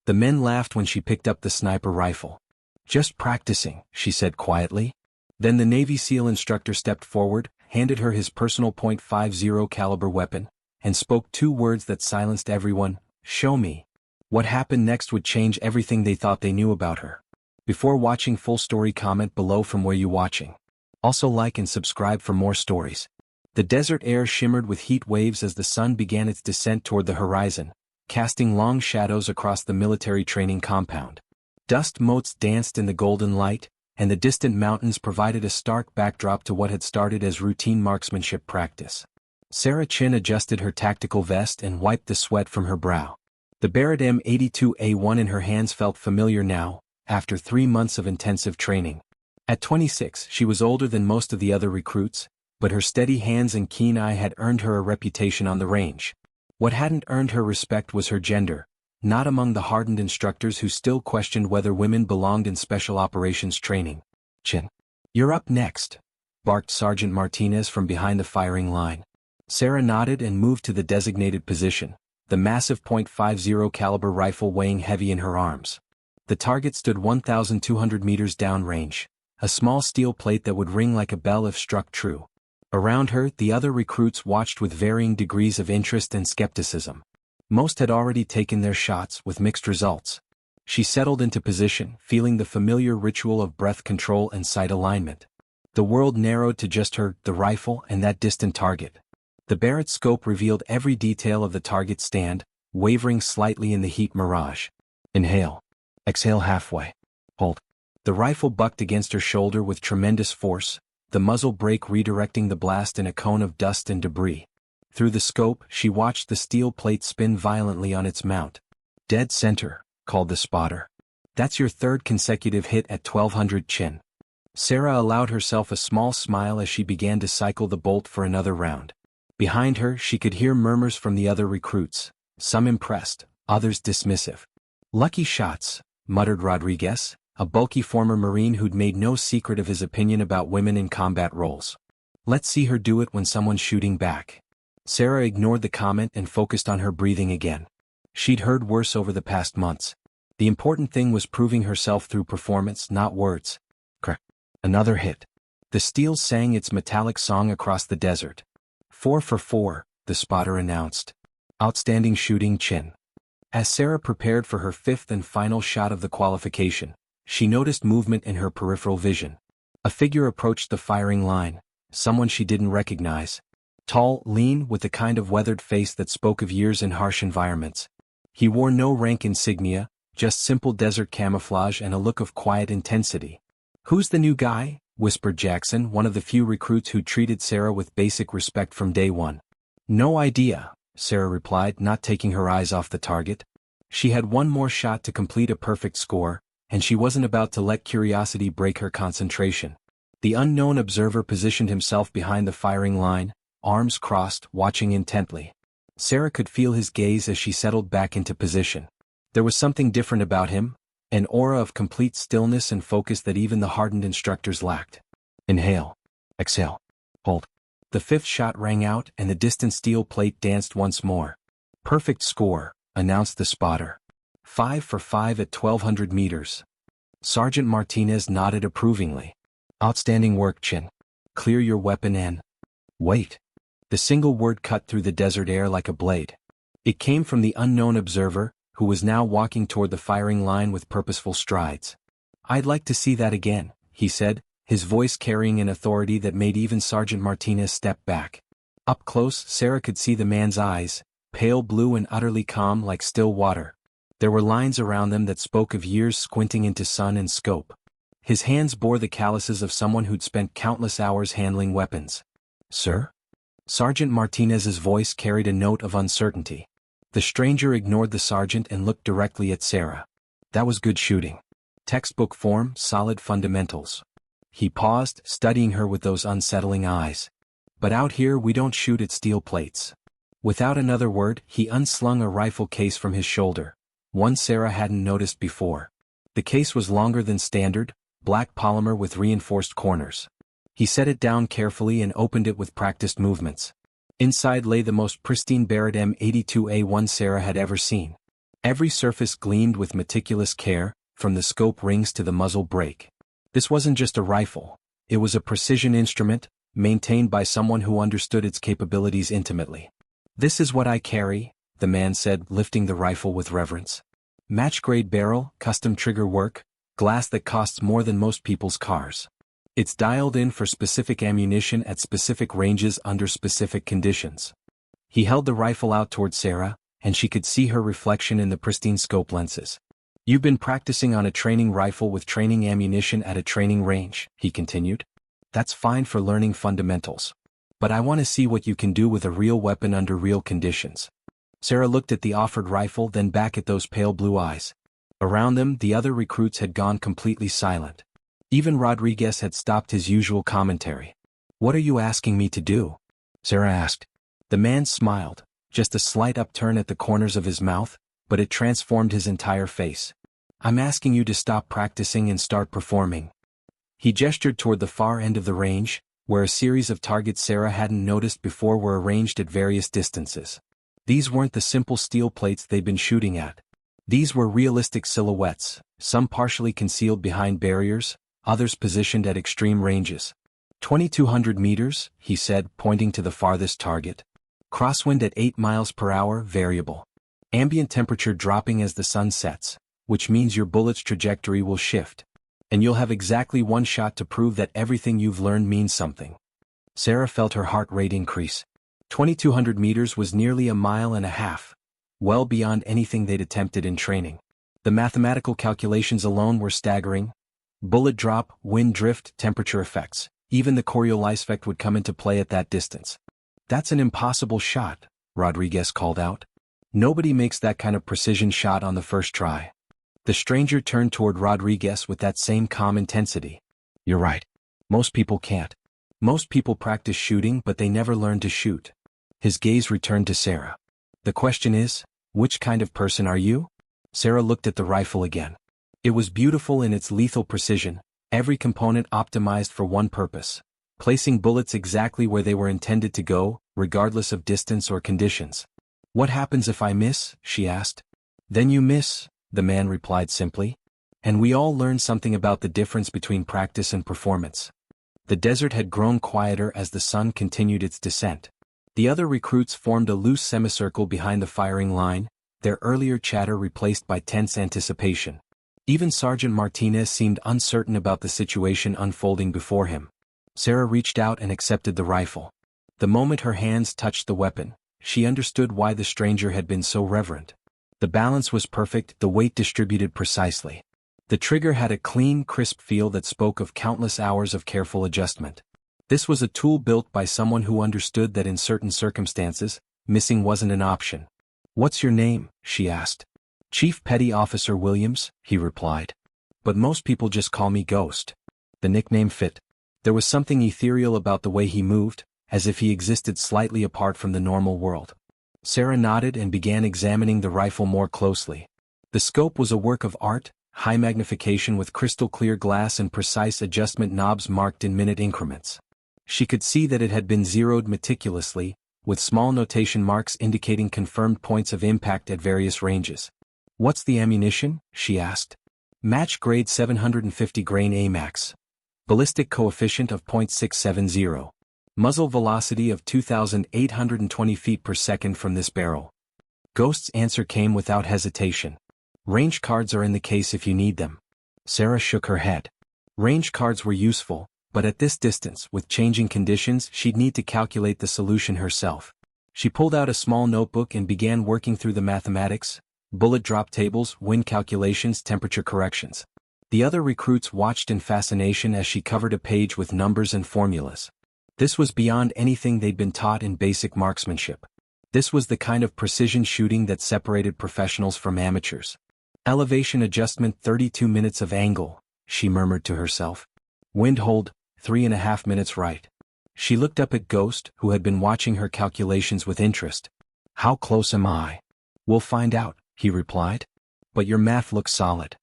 The men laughed when she picked up the sniper rifle. "Just practicing," she said quietly. Then the Navy SEAL instructor stepped forward, handed her his personal .50 caliber weapon, and spoke 2 words that silenced everyone: "Show me." What happened next would change everything they thought they knew about her. Before watching full story, comment below from where you watching. Also like and subscribe for more stories. The desert air shimmered with heat waves as the sun began its descent toward the horizon, casting long shadows across the military training compound. Dust motes danced in the golden light, and the distant mountains provided a stark backdrop to what had started as routine marksmanship practice. Sarah Chin adjusted her tactical vest and wiped the sweat from her brow. The Barrett M82A1 in her hands felt familiar now, after 3 months of intensive training. At 26, she was older than most of the other recruits, but her steady hands and keen eye had earned her a reputation on the range. What hadn't earned her respect was her gender, not among the hardened instructors who still questioned whether women belonged in special operations training. "Chin, you're up next," barked Sergeant Martinez from behind the firing line. Sarah nodded and moved to the designated position, the massive .50 caliber rifle weighing heavy in her arms. The target stood 1,200 meters downrange, a small steel plate that would ring like a bell if struck true. Around her, the other recruits watched with varying degrees of interest and skepticism. Most had already taken their shots, with mixed results. She settled into position, feeling the familiar ritual of breath control and sight alignment. The world narrowed to just her, the rifle, and that distant target. The Barrett scope revealed every detail of the target stand, wavering slightly in the heat mirage. Inhale. Exhale halfway. Hold. The rifle bucked against her shoulder with tremendous force, the muzzle brake redirecting the blast in a cone of dust and debris. Through the scope, she watched the steel plate spin violently on its mount. "Dead center," called the spotter. "That's your 3rd consecutive hit at 1200 Chin." Sarah allowed herself a small smile as she began to cycle the bolt for another round. Behind her, she could hear murmurs from the other recruits, some impressed, others dismissive. "Lucky shots," muttered Rodriguez, a bulky former Marine who'd made no secret of his opinion about women in combat roles. "Let's see her do it when someone's shooting back." Sarah ignored the comment and focused on her breathing again. She'd heard worse over the past months. The important thing was proving herself through performance, not words. Crack. Another hit. The steel sang its metallic song across the desert. 4 for 4, the spotter announced. "Outstanding shooting, Chin." As Sarah prepared for her 5th and final shot of the qualification, she noticed movement in her peripheral vision. A figure approached the firing line, someone she didn't recognize. Tall, lean, with the kind of weathered face that spoke of years in harsh environments. He wore no rank insignia, just simple desert camouflage and a look of quiet intensity. "Who's the new guy?" whispered Jackson, one of the few recruits who treated Sarah with basic respect from day one. "No idea," Sarah replied, not taking her eyes off the target. She had one more shot to complete a perfect score, and she wasn't about to let curiosity break her concentration. The unknown observer positioned himself behind the firing line, arms crossed, watching intently. Sarah could feel his gaze as she settled back into position. There was something different about him, an aura of complete stillness and focus that even the hardened instructors lacked. Inhale. Exhale. Hold. The 5th shot rang out and the distant steel plate danced once more. "Perfect score," announced the spotter. 5 for 5 at 1200 meters. Sergeant Martinez nodded approvingly. "Outstanding work, Chin. Clear your weapon and..." "Wait." The single word cut through the desert air like a blade. It came from the unknown observer, who was now walking toward the firing line with purposeful strides. "I'd like to see that again," he said, his voice carrying an authority that made even Sergeant Martinez step back. Up close, Sarah could see the man's eyes, pale blue and utterly calm like still water. There were lines around them that spoke of years squinting into sun and scope. His hands bore the calluses of someone who'd spent countless hours handling weapons. "Sir?" Sergeant Martinez's voice carried a note of uncertainty. The stranger ignored the sergeant and looked directly at Sarah. "That was good shooting. Textbook form, solid fundamentals." He paused, studying her with those unsettling eyes. "But out here we don't shoot at steel plates." Without another word, he unslung a rifle case from his shoulder, one Sarah hadn't noticed before. The case was longer than standard, black polymer with reinforced corners. He set it down carefully and opened it with practiced movements. Inside lay the most pristine Barrett M82A1 Sarah had ever seen. Every surface gleamed with meticulous care, from the scope rings to the muzzle brake. This wasn't just a rifle. It was a precision instrument, maintained by someone who understood its capabilities intimately. "This is what I carry," the man said, lifting the rifle with reverence. "Match-grade barrel, custom trigger work, glass that costs more than most people's cars. It's dialed in for specific ammunition at specific ranges under specific conditions." He held the rifle out toward Sarah, and she could see her reflection in the pristine scope lenses. "You've been practicing on a training rifle with training ammunition at a training range," he continued. "That's fine for learning fundamentals. But I want to see what you can do with a real weapon under real conditions." Sarah looked at the offered rifle, then back at those pale blue eyes. Around them, the other recruits had gone completely silent. Even Rodriguez had stopped his usual commentary. "What are you asking me to do?" Sarah asked. The man smiled, just a slight upturn at the corners of his mouth, but it transformed his entire face. "I'm asking you to stop practicing and start performing." He gestured toward the far end of the range, where a series of targets Sarah hadn't noticed before were arranged at various distances. These weren't the simple steel plates they'd been shooting at. These were realistic silhouettes, some partially concealed behind barriers, others positioned at extreme ranges. 2,200 meters, he said, pointing to the farthest target. Crosswind at 8 miles per hour, variable. Ambient temperature dropping as the sun sets, which means your bullet's trajectory will shift. And you'll have exactly one shot to prove that everything you've learned means something. Sarah felt her heart rate increase. 2,200 meters was nearly a mile and a half, well beyond anything they'd attempted in training. The mathematical calculations alone were staggering. Bullet drop, wind drift, temperature effects. Even the Coriolis effect would come into play at that distance. "That's an impossible shot," Rodriguez called out. "Nobody makes that kind of precision shot on the first try." The stranger turned toward Rodriguez with that same calm intensity. "You're right. Most people can't. Most people practice shooting, but they never learn to shoot." His gaze returned to Sarah. "The question is, which kind of person are you?" Sarah looked at the rifle again. It was beautiful in its lethal precision, every component optimized for one purpose: placing bullets exactly where they were intended to go, regardless of distance or conditions. "What happens if I miss?" she asked. "Then you miss," the man replied simply. And we all learned something about the difference between practice and performance. The desert had grown quieter as the sun continued its descent. The other recruits formed a loose semicircle behind the firing line, their earlier chatter replaced by tense anticipation. Even Sergeant Martinez seemed uncertain about the situation unfolding before him. Sarah reached out and accepted the rifle. The moment her hands touched the weapon, she understood why the stranger had been so reverent. The balance was perfect, the weight distributed precisely. The trigger had a clean, crisp feel that spoke of countless hours of careful adjustment. This was a tool built by someone who understood that in certain circumstances, missing wasn't an option. "What's your name?" she asked. "Chief Petty Officer Williams," he replied. "But most people just call me Ghost." The nickname fit. There was something ethereal about the way he moved, as if he existed slightly apart from the normal world. Sarah nodded and began examining the rifle more closely. The scope was a work of art, high magnification with crystal-clear glass and precise adjustment knobs marked in minute increments. She could see that it had been zeroed meticulously, with small notation marks indicating confirmed points of impact at various ranges. "What's the ammunition?" she asked. "Match grade 750 grain AMAX. Ballistic coefficient of .670. Muzzle velocity of 2,820 feet per second from this barrel." Ghost's answer came without hesitation. "Range cards are in the case if you need them." Sarah shook her head. Range cards were useful, but at this distance, with changing conditions, she'd need to calculate the solution herself. She pulled out a small notebook and began working through the mathematics, bullet drop tables, wind calculations, temperature corrections. The other recruits watched in fascination as she covered a page with numbers and formulas. This was beyond anything they'd been taught in basic marksmanship. This was the kind of precision shooting that separated professionals from amateurs. "Elevation adjustment 32 minutes of angle," she murmured to herself. "Wind hold, 3.5 minutes right." She looked up at Ghost, who had been watching her calculations with interest. "How close am I?" "We'll find out," he replied. "But your math looks solid."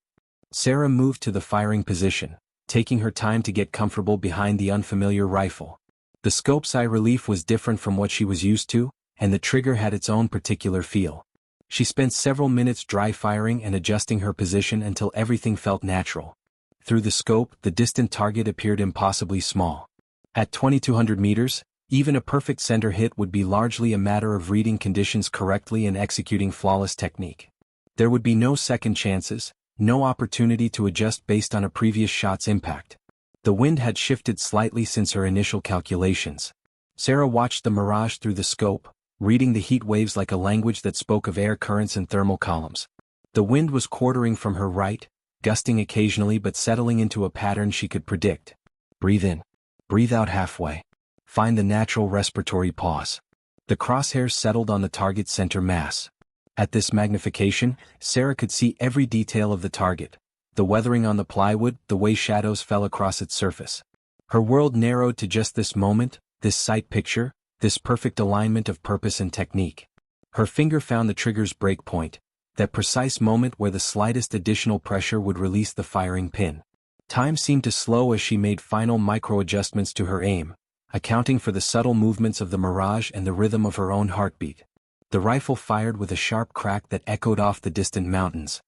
Sarah moved to the firing position, taking her time to get comfortable behind the unfamiliar rifle. The scope's eye relief was different from what she was used to, and the trigger had its own particular feel. She spent several minutes dry firing and adjusting her position until everything felt natural. Through the scope, the distant target appeared impossibly small. At 2200 meters, even a perfect center hit would be largely a matter of reading conditions correctly and executing flawless technique. There would be no second chances, no opportunity to adjust based on a previous shot's impact. The wind had shifted slightly since her initial calculations. Sarah watched the mirage through the scope, reading the heat waves like a language that spoke of air currents and thermal columns. The wind was quartering from her right, gusting occasionally but settling into a pattern she could predict. Breathe in. Breathe out halfway. Find the natural respiratory pause. The crosshairs settled on the target's center mass. At this magnification, Sarah could see every detail of the target. The weathering on the plywood, the way shadows fell across its surface. Her world narrowed to just this moment, this sight picture, this perfect alignment of purpose and technique. Her finger found the trigger's break point, that precise moment where the slightest additional pressure would release the firing pin. Time seemed to slow as she made final micro-adjustments to her aim, accounting for the subtle movements of the mirage and the rhythm of her own heartbeat. The rifle fired with a sharp crack that echoed off the distant mountains.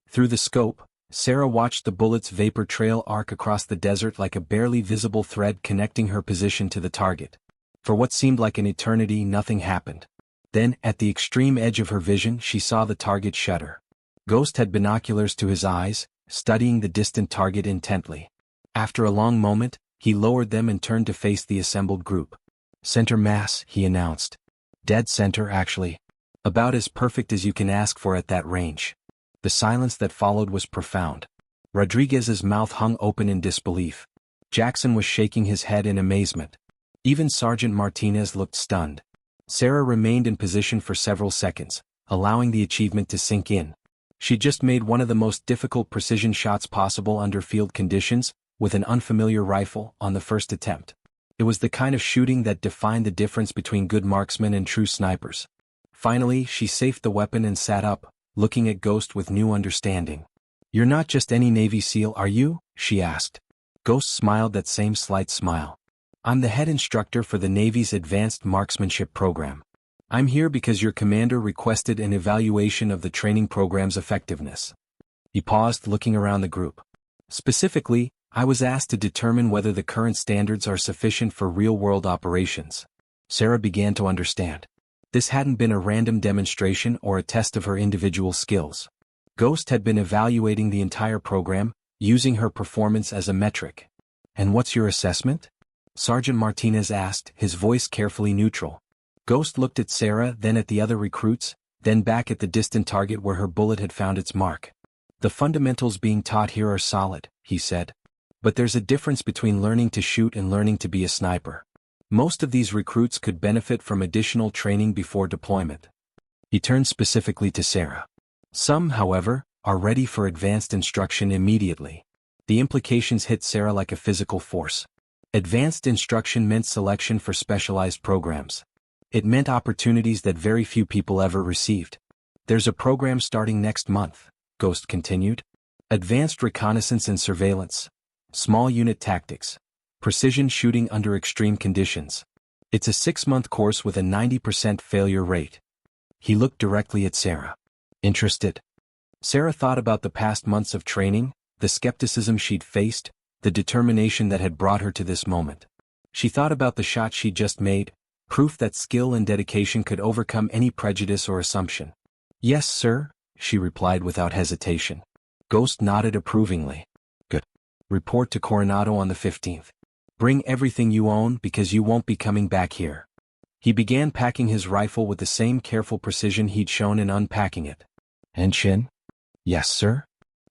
Through the scope, Sarah watched the bullet's vapor trail arc across the desert like a barely visible thread connecting her position to the target. For what seemed like an eternity, nothing happened. Then, at the extreme edge of her vision, she saw the target shudder. Ghost had binoculars to his eyes, studying the distant target intently. After a long moment, he lowered them and turned to face the assembled group. Center mass, he announced. Dead center, actually. About as perfect as you can ask for at that range. The silence that followed was profound. Rodriguez's mouth hung open in disbelief. Jackson was shaking his head in amazement. Even Sergeant Martinez looked stunned. Sarah remained in position for several seconds, allowing the achievement to sink in. She just made one of the most difficult precision shots possible under field conditions, with an unfamiliar rifle, on the first attempt. It was the kind of shooting that defined the difference between good marksmen and true snipers. Finally, she safed the weapon and sat up, looking at Ghost with new understanding. "You're not just any Navy SEAL, are you?" she asked. Ghost smiled that same slight smile. "I'm the head instructor for the Navy's Advanced Marksmanship Program. I'm here because your commander requested an evaluation of the training program's effectiveness." He paused, looking around the group. "Specifically, I was asked to determine whether the current standards are sufficient for real-world operations." Sarah began to understand. This hadn't been a random demonstration or a test of her individual skills. Ghost had been evaluating the entire program, using her performance as a metric. "And what's your assessment?" Sergeant Martinez asked, his voice carefully neutral. Ghost looked at Sarah, then at the other recruits, then back at the distant target where her bullet had found its mark. "The fundamentals being taught here are solid," he said. "But there's a difference between learning to shoot and learning to be a sniper. Most of these recruits could benefit from additional training before deployment." He turned specifically to Sarah. "Some, however, are ready for advanced instruction immediately." The implications hit Sarah like a physical force. Advanced instruction meant selection for specialized programs. It meant opportunities that very few people ever received. "There's a program starting next month," Ghost continued. "Advanced reconnaissance and surveillance. Small unit tactics. Precision shooting under extreme conditions. It's a 6-month course with a 90% failure rate." He looked directly at Sarah. "Interested?" Sarah thought about the past months of training, the skepticism she'd faced, the determination that had brought her to this moment. She thought about the shot she'd just made, proof that skill and dedication could overcome any prejudice or assumption. "Yes, sir," she replied without hesitation. Ghost nodded approvingly. "Good. Report to Coronado on the 15th. Bring everything you own because you won't be coming back here." He began packing his rifle with the same careful precision he'd shown in unpacking it. "And Shin?" "Yes, sir."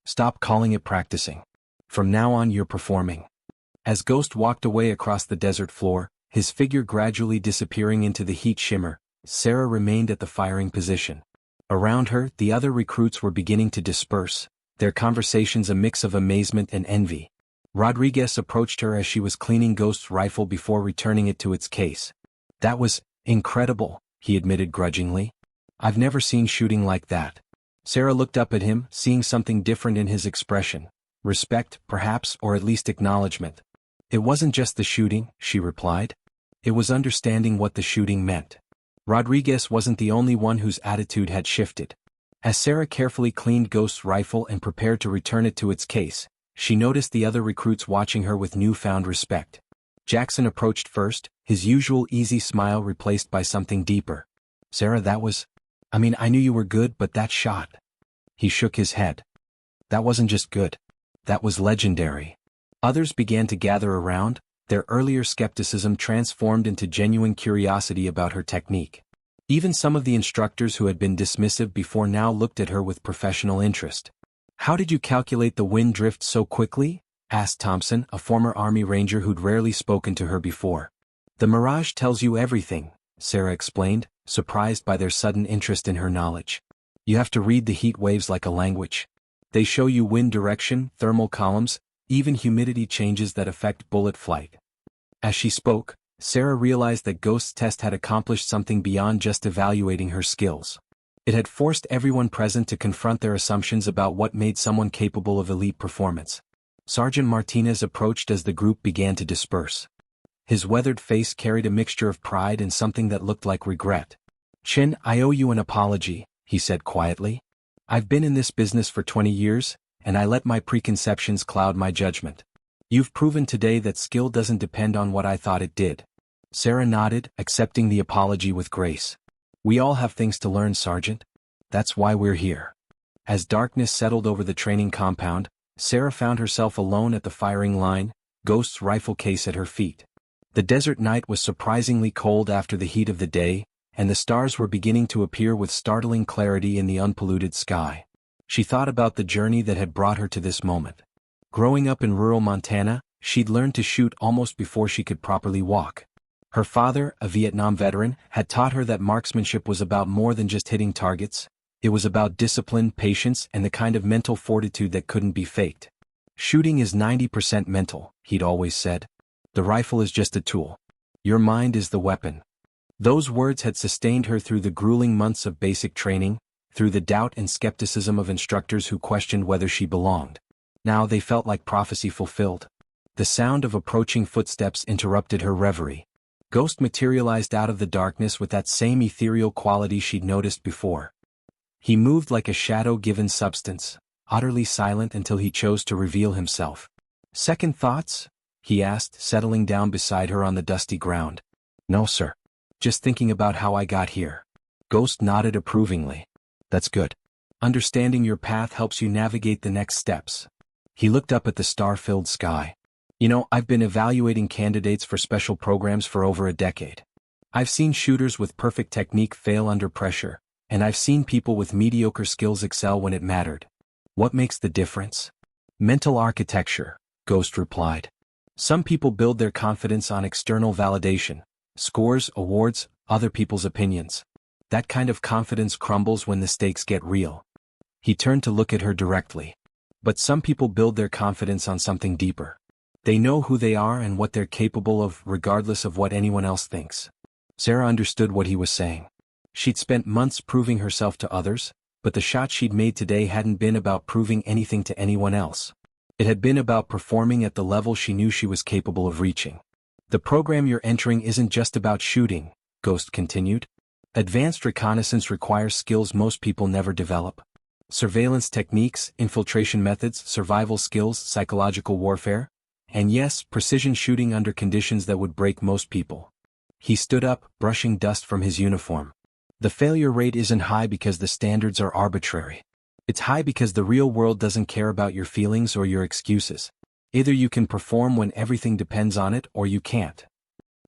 "Stop calling it practicing. From now on you're performing." As Ghost walked away across the desert floor, his figure gradually disappearing into the heat shimmer, Sarah remained at the firing position. Around her, the other recruits were beginning to disperse, their conversations a mix of amazement and envy. Rodriguez approached her as she was cleaning Ghost's rifle before returning it to its case. "That was incredible," he admitted grudgingly. "I've never seen shooting like that." Sarah looked up at him, seeing something different in his expression. Respect, perhaps, or at least acknowledgement. "It wasn't just the shooting," she replied. "It was understanding what the shooting meant." Rodriguez wasn't the only one whose attitude had shifted. As Sarah carefully cleaned Ghost's rifle and prepared to return it to its case, she noticed the other recruits watching her with newfound respect. Jackson approached first, his usual easy smile replaced by something deeper. Sarah, I knew you were good, but that shot. He shook his head. That wasn't just good. That was legendary. Others began to gather around, their earlier skepticism transformed into genuine curiosity about her technique. Even some of the instructors who had been dismissive before now looked at her with professional interest. How did you calculate the wind drift so quickly? Asked Thompson, a former Army Ranger who'd rarely spoken to her before. The mirage tells you everything, Sarah explained, surprised by their sudden interest in her knowledge. You have to read the heat waves like a language. They show you wind direction, thermal columns, even humidity changes that affect bullet flight. As she spoke, Sarah realized that Ghost's test had accomplished something beyond just evaluating her skills. It had forced everyone present to confront their assumptions about what made someone capable of elite performance. Sergeant Martinez approached as the group began to disperse. His weathered face carried a mixture of pride and something that looked like regret. Chin, I owe you an apology, he said quietly. I've been in this business for 20 years, and I let my preconceptions cloud my judgment. You've proven today that skill doesn't depend on what I thought it did. Sarah nodded, accepting the apology with grace. We all have things to learn, Sergeant. That's why we're here. As darkness settled over the training compound, Sarah found herself alone at the firing line, Ghost's rifle case at her feet. The desert night was surprisingly cold after the heat of the day, and the stars were beginning to appear with startling clarity in the unpolluted sky. She thought about the journey that had brought her to this moment. Growing up in rural Montana, she'd learned to shoot almost before she could properly walk. Her father, a Vietnam veteran, had taught her that marksmanship was about more than just hitting targets. It was about discipline, patience, and the kind of mental fortitude that couldn't be faked. Shooting is 90% mental, he'd always said. The rifle is just a tool. Your mind is the weapon. Those words had sustained her through the grueling months of basic training, through the doubt and skepticism of instructors who questioned whether she belonged. Now they felt like prophecy fulfilled. The sound of approaching footsteps interrupted her reverie. Ghost materialized out of the darkness with that same ethereal quality she'd noticed before. He moved like a shadow given substance, utterly silent until he chose to reveal himself. Second thoughts? He asked, settling down beside her on the dusty ground. No, sir. Just thinking about how I got here. Ghost nodded approvingly. That's good. Understanding your path helps you navigate the next steps. He looked up at the star-filled sky. I've been evaluating candidates for special programs for over a decade. I've seen shooters with perfect technique fail under pressure, and I've seen people with mediocre skills excel when it mattered. What makes the difference? Mental architecture, Ghost replied. Some people build their confidence on external validation, scores, awards, other people's opinions. That kind of confidence crumbles when the stakes get real. He turned to look at her directly. But some people build their confidence on something deeper. They know who they are and what they're capable of regardless of what anyone else thinks. Sarah understood what he was saying. She'd spent months proving herself to others, but the shot she'd made today hadn't been about proving anything to anyone else. It had been about performing at the level she knew she was capable of reaching. The program you're entering isn't just about shooting, Ghost continued. Advanced reconnaissance requires skills most people never develop. Surveillance techniques, infiltration methods, survival skills, psychological warfare. And yes, precision shooting under conditions that would break most people. He stood up, brushing dust from his uniform. The failure rate isn't high because the standards are arbitrary. It's high because the real world doesn't care about your feelings or your excuses. Either you can perform when everything depends on it or you can't.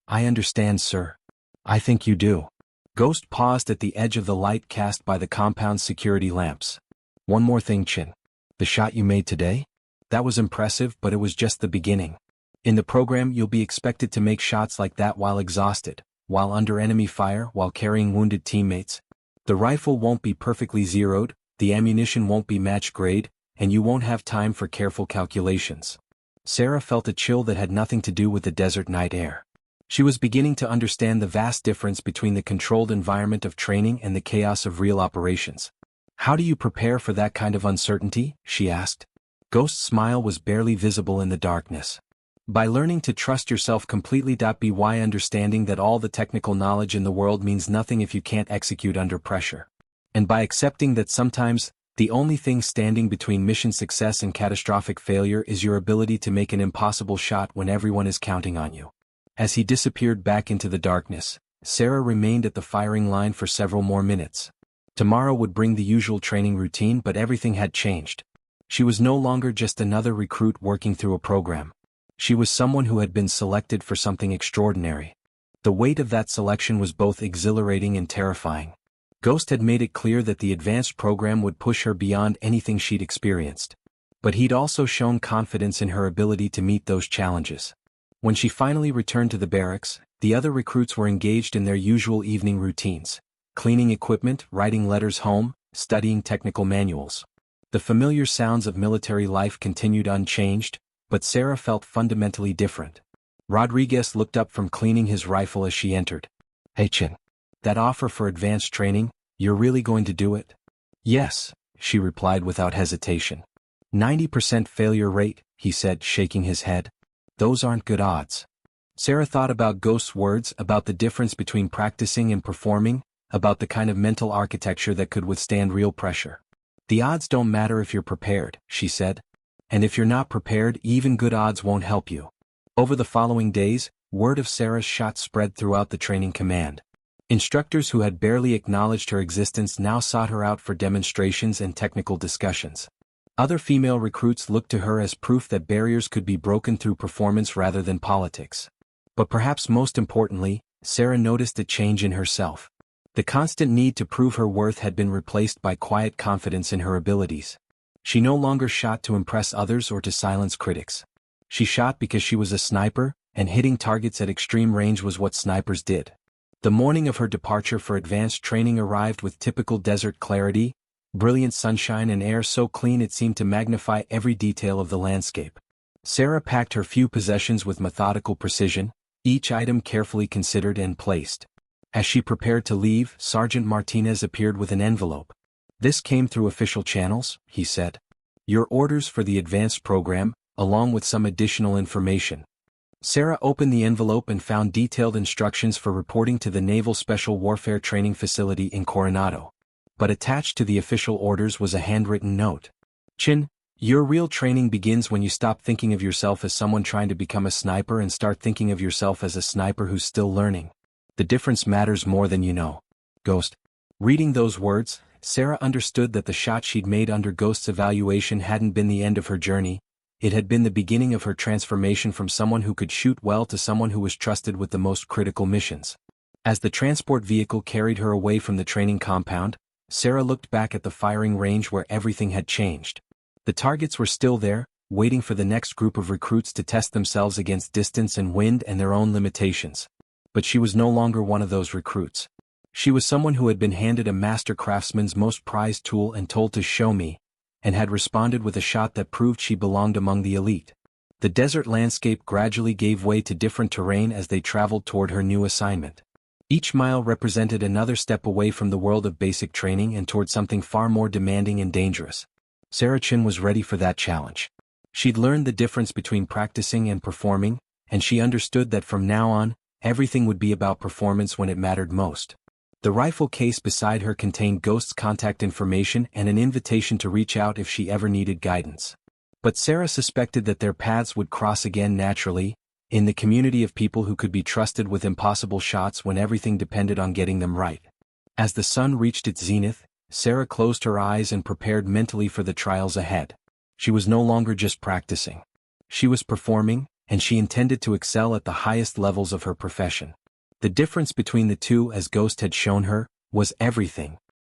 I understand, sir. I think you do. Ghost paused at the edge of the light cast by the compound's security lamps. One more thing, Chin. The shot you made today? That was impressive, but it was just the beginning. In the program, you'll be expected to make shots like that while exhausted, while under enemy fire, while carrying wounded teammates. The rifle won't be perfectly zeroed, the ammunition won't be match grade, and you won't have time for careful calculations. Sarah felt a chill that had nothing to do with the desert night air. She was beginning to understand the vast difference between the controlled environment of training and the chaos of real operations. How do you prepare for that kind of uncertainty? She asked. Ghost's smile was barely visible in the darkness. By learning to trust yourself completely. By understanding that all the technical knowledge in the world means nothing if you can't execute under pressure. And by accepting that sometimes, the only thing standing between mission success and catastrophic failure is your ability to make an impossible shot when everyone is counting on you. As he disappeared back into the darkness, Sarah remained at the firing line for several more minutes. Tomorrow would bring the usual training routine, but everything had changed. She was no longer just another recruit working through a program. She was someone who had been selected for something extraordinary. The weight of that selection was both exhilarating and terrifying. Ghost had made it clear that the advanced program would push her beyond anything she'd experienced. But he'd also shown confidence in her ability to meet those challenges. When she finally returned to the barracks, the other recruits were engaged in their usual evening routines: cleaning equipment, writing letters home, studying technical manuals. The familiar sounds of military life continued unchanged, but Sarah felt fundamentally different. Rodriguez looked up from cleaning his rifle as she entered. "Hey Chin. That offer for advanced training, you're really going to do it?" "Yes," she replied without hesitation. 90% failure rate, he said, shaking his head. "Those aren't good odds." Sarah thought about Ghost's words, about the difference between practicing and performing, about the kind of mental architecture that could withstand real pressure. "The odds don't matter if you're prepared," she said. "And if you're not prepared, even good odds won't help you." Over the following days, word of Sarah's shot spread throughout the training command. Instructors who had barely acknowledged her existence now sought her out for demonstrations and technical discussions. Other female recruits looked to her as proof that barriers could be broken through performance rather than politics. But perhaps most importantly, Sarah noticed a change in herself. The constant need to prove her worth had been replaced by quiet confidence in her abilities. She no longer shot to impress others or to silence critics. She shot because she was a sniper, and hitting targets at extreme range was what snipers did. The morning of her departure for advanced training arrived with typical desert clarity, brilliant sunshine and air so clean it seemed to magnify every detail of the landscape. Sarah packed her few possessions with methodical precision, each item carefully considered and placed. As she prepared to leave, Sergeant Martinez appeared with an envelope. "This came through official channels," he said. "Your orders for the advanced program, along with some additional information." Sarah opened the envelope and found detailed instructions for reporting to the Naval Special Warfare Training Facility in Coronado. But attached to the official orders was a handwritten note. "Chin, your real training begins when you stop thinking of yourself as someone trying to become a sniper and start thinking of yourself as a sniper who's still learning. The difference matters more than you know. Ghost." Reading those words, Sarah understood that the shot she'd made under Ghost's evaluation hadn't been the end of her journey. It had been the beginning of her transformation from someone who could shoot well to someone who was trusted with the most critical missions. As the transport vehicle carried her away from the training compound, Sarah looked back at the firing range where everything had changed. The targets were still there, waiting for the next group of recruits to test themselves against distance and wind and their own limitations. But she was no longer one of those recruits. She was someone who had been handed a master craftsman's most prized tool and told to "show me," and had responded with a shot that proved she belonged among the elite. The desert landscape gradually gave way to different terrain as they traveled toward her new assignment. Each mile represented another step away from the world of basic training and toward something far more demanding and dangerous. Sarah Chin was ready for that challenge. She'd learned the difference between practicing and performing, and she understood that from now on, everything would be about performance when it mattered most. The rifle case beside her contained Ghost's contact information and an invitation to reach out if she ever needed guidance. But Sarah suspected that their paths would cross again naturally, in the community of people who could be trusted with impossible shots when everything depended on getting them right. As the sun reached its zenith, Sarah closed her eyes and prepared mentally for the trials ahead. She was no longer just practicing. She was performing, and she intended to excel at the highest levels of her profession. The difference between the two, as Ghost had shown her, was everything.